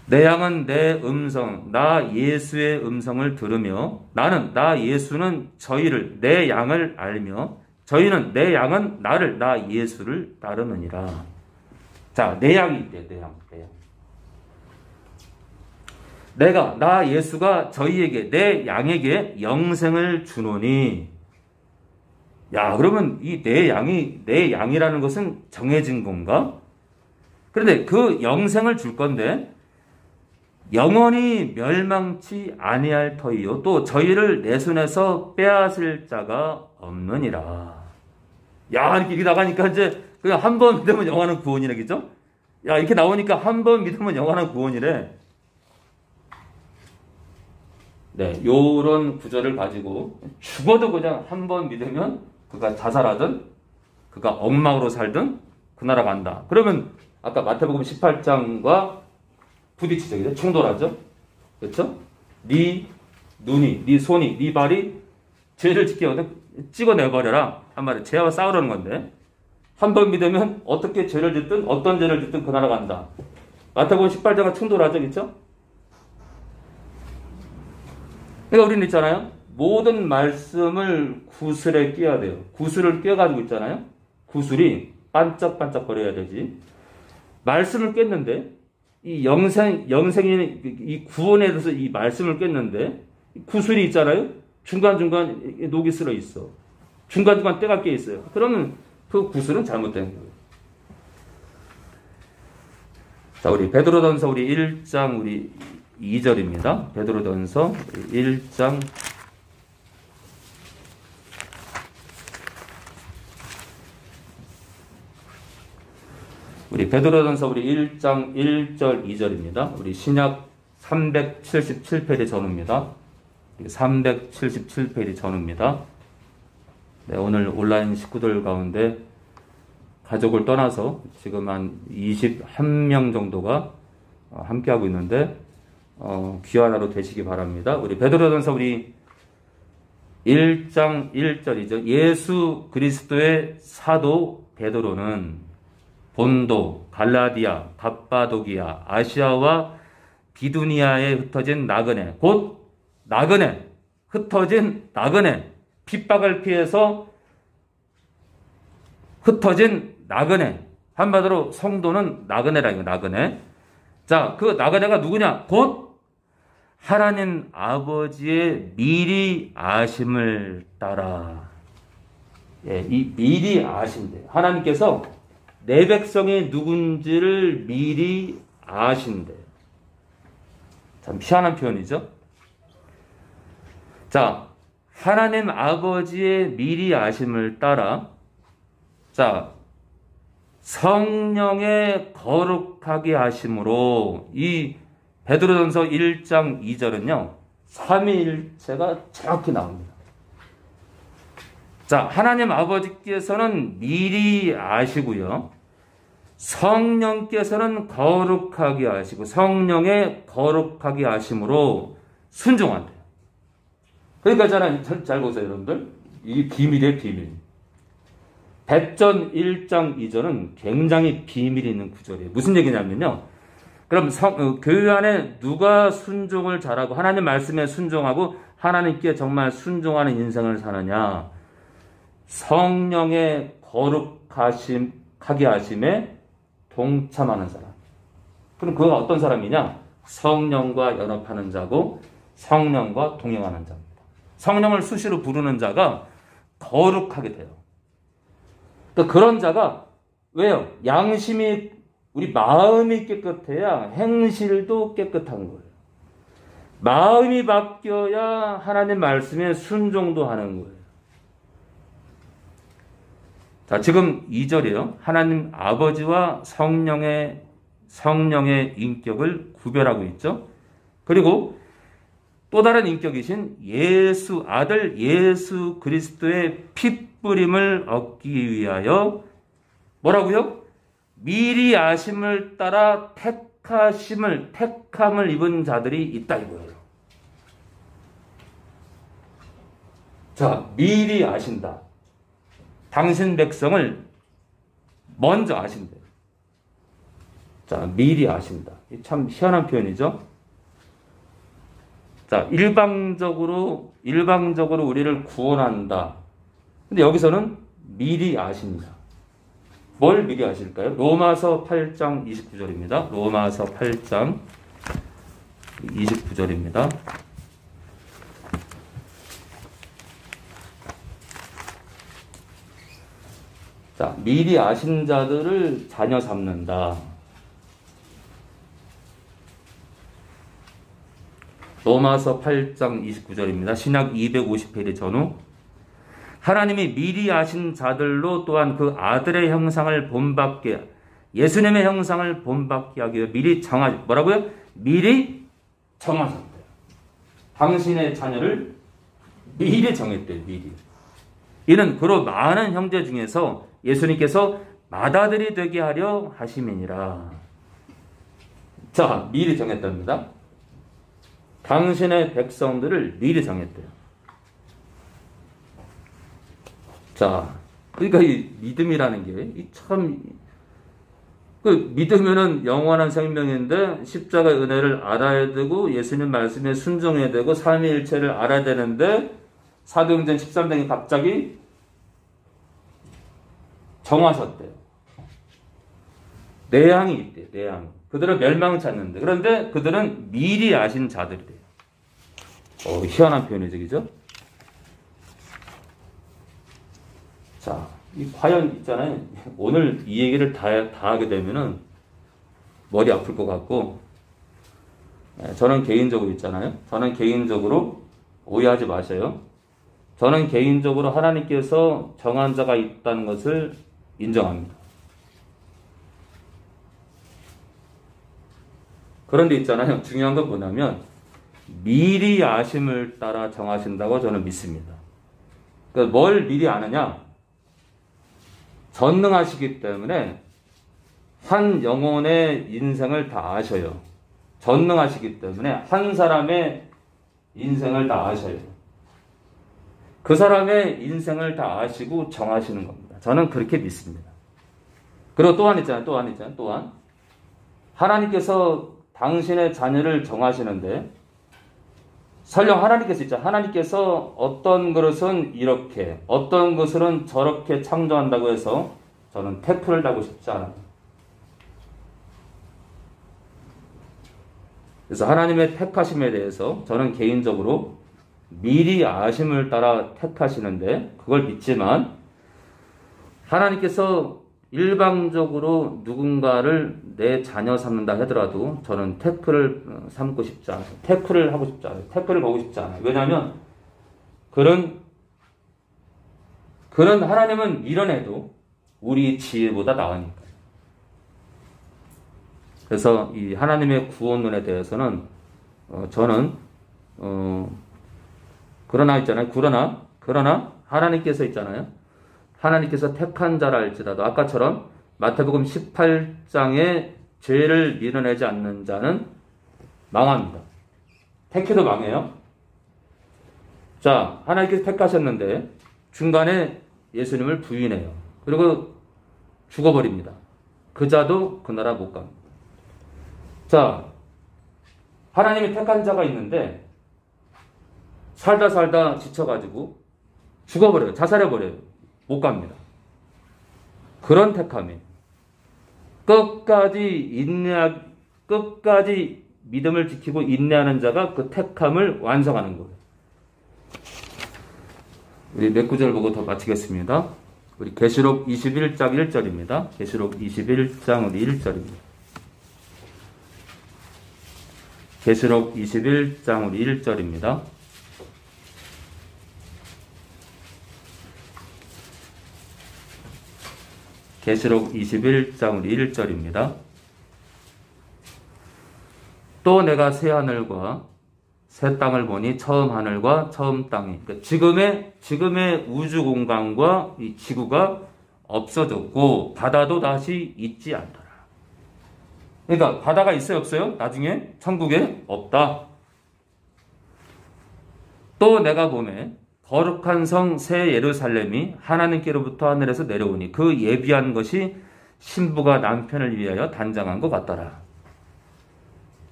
내 양은 내 음성, 나 예수의 음성을 들으며 나 예수는 저희를 내 양을 알며 저희는 내 양은 나 예수를 따르느니라. 자, 내 양이 있대. 내 양. 나 예수가 저희에게 내 양에게 영생을 주노니 야, 그러면 이 내 양이라는 것은 정해진 건가? 그런데 그 영생을 줄 건데 영원히 멸망치 아니할 터이요 또 저희를 내 손에서 빼앗을 자가 없느니라. 야, 이렇게 나가니까 이제 그냥 한 번 믿으면 영원한 구원이래, 그죠? 야, 이렇게 나오니까 한 번 믿으면 영원한 구원이래. 네, 요런 구절을 가지고 죽어도 그냥 한 번 믿으면 그가 자살하든 그가 엉망으로 살든 그 나라 간다. 그러면 아까 마태복음 18장과 부딪히죠, 그죠? 충돌하죠? 그렇죠? 네 눈이, 네 손이, 네 발이 죄를 찍어내버려라. 한 말에 죄와 싸우라는 건데 한 번 믿으면 어떻게 죄를 짓든 어떤 죄를 짓든 그 나라 간다. 마태복음 18장과 충돌하죠, 그렇죠? 그러니까 우리는 있잖아요. 모든 말씀을 구슬에 끼워야 돼요. 구슬을 끼워가지고 있잖아요. 구슬이 반짝반짝 거려야 되지. 말씀을 깼는데 이 영생이 이 구원에 대해서 이 말씀을 깼는데 구슬이 있잖아요. 중간중간 녹이 쓸어 있어. 중간중간 때가 깨 있어요. 그러면 그 구슬은 잘못된 거예요. 자, 우리 베드로전서 우리 1장 우리 2절입니다. 베드로전서 1장 우리 베드로전서 우리 1장 1절 2절입니다. 우리 신약 377페이지 전후입니다. 377페이지 전후입니다. 네, 오늘 온라인 식구들 가운데 가족을 떠나서 지금 한 21명 정도가 함께하고 있는데 귀한 하루 되시기 바랍니다. 우리 베드로전서 우리 1장 1절이죠. 예수 그리스도의 사도 베드로는 본도, 갈라디아, 갑바도기아, 아시아와 비두니아에 흩어진 나그네, 곧 나그네, 흩어진 나그네, 핍박을 피해서 흩어진 나그네. 한마디로 성도는 나그네라, 이거 나그네. 자, 그 나그네가 누구냐? 곧 하나님 아버지의 미리 아심을 따라. 예, 이 미리 아신대. 하나님께서 내 백성이 누군지를 미리 아신대. 참 희한한 표현이죠? 자, 하나님 아버지의 미리 아심을 따라, 자, 성령의 거룩하게 하심으로, 이 베드로전서 1장 2절은요, 삼위일체가 정확히 나옵니다. 자, 하나님 아버지께서는 미리 아시고요, 성령께서는 거룩하게 하시고, 성령의 거룩하게 하심으로 순종한대요. 그러니까 잘 보세요, 여러분들. 이게 비밀이에요, 비밀. 백전 1장 2절은 굉장히 비밀이 있는 구절이에요. 무슨 얘기냐면요. 그럼 교회 안에 누가 순종을 잘하고 하나님 말씀에 순종하고 하나님께 정말 순종하는 인생을 사느냐. 성령의 거룩하게 하심에 동참하는 사람. 그럼 그가 어떤 사람이냐? 성령과 연합하는 자고 성령과 동행하는 자입니다. 성령을 수시로 부르는 자가 거룩하게 돼요. 그러니까 그런 자가 왜요? 양심이 우리 마음이 깨끗해야 행실도 깨끗한 거예요. 마음이 바뀌어야 하나님 말씀에 순종도 하는 거예요. 자, 지금 2절이에요. 하나님 아버지와 성령의 인격을 구별하고 있죠. 그리고 또 다른 인격이신 아들 예수 그리스도의 핏부림을 얻기 위하여 뭐라고요? 미리 아심을 따라 택함을 입은 자들이 있다 이거예요. 자, 미리 아신다. 당신 백성을 먼저 아신대요. 자, 미리 아신다. 참 희한한 표현이죠. 자, 일방적으로 우리를 구원한다. 근데 여기서는 미리 아십니다. 뭘 미리 아실까요? 로마서 8장 29절입니다. 로마서 8장 29절입니다. 자, 미리 아신 자들을 자녀 삼는다. 로마서 8장 29절입니다. 신약 250페이지 전후. 하나님이 미리 아신 자들로 또한 그 아들의 형상을 본받게, 예수님의 형상을 본받게 하기 위해 미리 뭐라고요? 미리 정하셨대요. 당신의 자녀를 미리 정했대요. 미리. 이는 그로 많은 형제 중에서 예수님께서 맏아들이 되게 하려 하심이니라. 자, 미리 정했답니다. 당신의 백성들을 미리 정했대요. 자, 그러니까 이 믿음이라는 게 참, 그 믿으면은 영원한 생명인데 십자가의 은혜를 알아야 되고 예수님 말씀에 순종해야 되고 삼위일체를 알아야 되는데 사도행전 13장에 갑자기 정하셨대요. 내향이 있대요. 내향. 그들은 멸망을 찾는데 그런데 그들은 미리 아신 자들이래요. 희한한 표현이죠. 그죠? 자, 과연 있잖아요. 오늘 이 얘기를 다 하게 되면은 머리 아플 것 같고, 저는 개인적으로 있잖아요. 저는 개인적으로 오해하지 마세요. 저는 개인적으로 하나님께서 정한 자가 있다는 것을 인정합니다. 그런데 있잖아요. 중요한 건 뭐냐면 미리 아심을 따라 정하신다고 저는 믿습니다. 그러니까 뭘 미리 아느냐? 전능하시기 때문에 한 영혼의 인생을 다 아셔요. 전능하시기 때문에 한 사람의 인생을 다 아셔요. 그 사람의 인생을 다 아시고 정하시는 겁니다. 저는 그렇게 믿습니다. 그리고 또한 하나님께서 당신의 자녀를 정하시는데 설령 하나님께서 어떤 것은 이렇게, 어떤 것은 저렇게 창조한다고 해서 저는 태클을 달고 싶지 않아요. 그래서 하나님의 택하심에 대해서 저는 개인적으로 미리 아심을 따라 택하시는데 그걸 믿지만 하나님께서 일방적으로 누군가를 내 자녀 삼는다 하더라도 저는 태클을 삼고 싶지 않아요. 태클을 하고 싶지 않아요. 태클을 보고 싶지 않아요. 왜냐하면 그런 하나님은 밀어내도 우리 지혜보다 나으니까요. 그래서 이 하나님의 구원론에 대해서는 저는 그러나 하나님께서 있잖아요. 하나님께서 택한 자라 할지라도 아까처럼 마태복음 18장에 죄를 밀어내지 않는 자는 망합니다. 택해도 망해요. 자, 하나님께서 택하셨는데 중간에 예수님을 부인해요. 그리고 죽어버립니다. 그 자도 그 나라 못 갑니다. 자, 하나님이 택한 자가 있는데 살다 지쳐가지고 죽어버려요. 자살해버려요. 못 갑니다. 그런 택함이에요. 끝까지 믿음을 지키고 인내하는 자가 그 택함을 완성하는 거예요. 우리 몇 구절 보고 더 마치겠습니다. 우리 계시록 21장 1절입니다. 계시록 21장 1절입니다. 계시록 21장 1절입니다. 계시록 21장 1절입니다. 또 내가 새 하늘과 새 땅을 보니 처음 하늘과 처음 땅이 그러니까 지금의 우주 공간과 이 지구가 없어졌고 바다도 다시 있지 않더라. 그러니까 바다가 있어요 없어요? 나중에 천국에 없다. 또 내가 보매 거룩한 성 새 예루살렘이 하나님께로부터 하늘에서 내려오니 그 예비한 것이 신부가 남편을 위하여 단장한 것 같더라.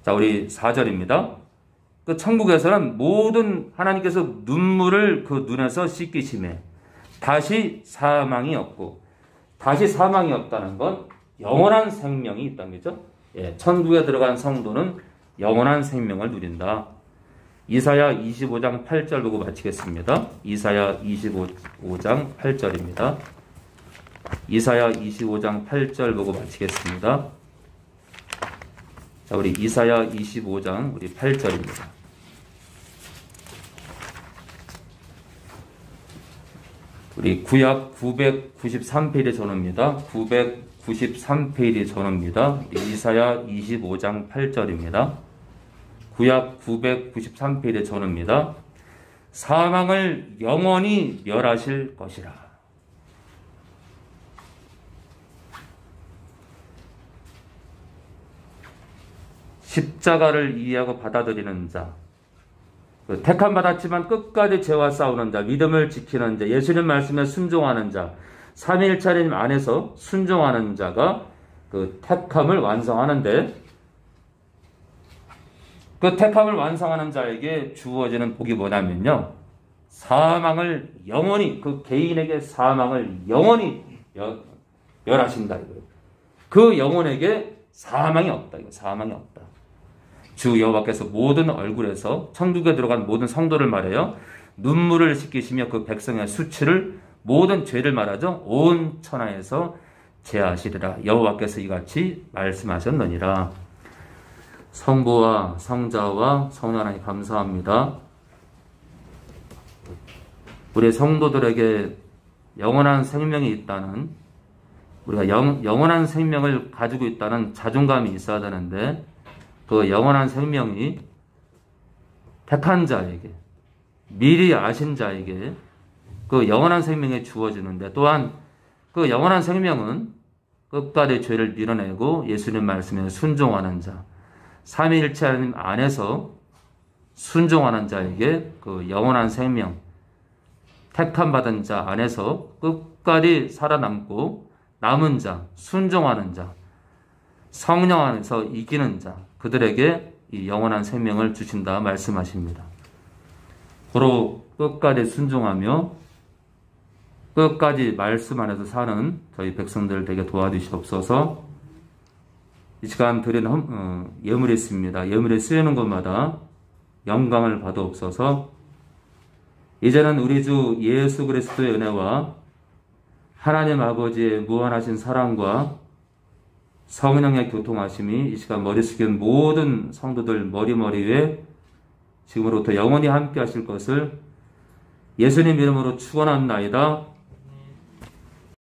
자, 우리 4절입니다. 그 천국에서는 모든 하나님께서 눈물을 그 눈에서 씻기심에 다시 사망이 없고 다시 사망이 없다는 건 영원한 생명이 있다는 거죠. 예, 천국에 들어간 성도는 영원한 생명을 누린다. 이사야 25장 8절 보고 마치겠습니다. 이사야 25장 8절입니다. 이사야 25장 8절 보고 마치겠습니다. 자, 우리 이사야 25장 우리 8절입니다. 우리 구약 993페이지 전후입니다. 993페이지 전후입니다. 이사야 25장 8절입니다. 구약 993페이지 전후입니다. 사망을 영원히 멸하실 것이라. 십자가를 이해하고 받아들이는 자, 택함 받았지만 끝까지 죄와 싸우는 자, 믿음을 지키는 자, 예수님 말씀에 순종하는 자, 삼위일체 하나님 안에서 순종하는 자가 그 택함을 완성하는데, 그 택함을 완성하는 자에게 주어지는 복이 뭐냐면요, 사망을 영원히, 그 개인에게 사망을 영원히 멸하신다 이거예요. 그 영혼에게 사망이 없다. 이거 사망이 없다. 주 여호와께서 모든 얼굴에서 천국에 들어간 모든 성도를 말해요. 눈물을 씻기시며 그 백성의 수치를, 모든 죄를 말하죠. 온 천하에서 제하시리라. 여호와께서 이같이 말씀하셨느니라. 성부와 성자와 성령 하나님 감사합니다. 우리 성도들에게 영원한 생명이 있다는, 우리가 영원한 생명을 가지고 있다는 자존감이 있어야 되는데, 그 영원한 생명이 택한 자에게, 미리 아신 자에게 그 영원한 생명이 주어지는데, 또한 그 영원한 생명은 끝까지 죄를 밀어내고 예수님 말씀에 순종하는 자, 삼위일체 하나님 안에서 순종하는 자에게 그 영원한 생명, 택함 받은 자 안에서 끝까지 살아남고 남은 자, 순종하는 자, 성령 안에서 이기는 자, 그들에게 이 영원한 생명을 주신다 말씀하십니다. 고로 끝까지 순종하며 끝까지 말씀 안에서 사는 저희 백성들 되게 도와주시옵소서. 이 시간 드리는 예물이 있습니다. 예물이 쓰이는 곳마다 영광을 받아옵소서. 이제는 우리 주 예수 그리스도의 은혜와 하나님 아버지의 무한하신 사랑과 성령의 교통하심이 이 시간 머리 숙인 모든 성도들 머리 위에 지금으로부터 영원히 함께 하실 것을 예수님 이름으로 축원합나이다.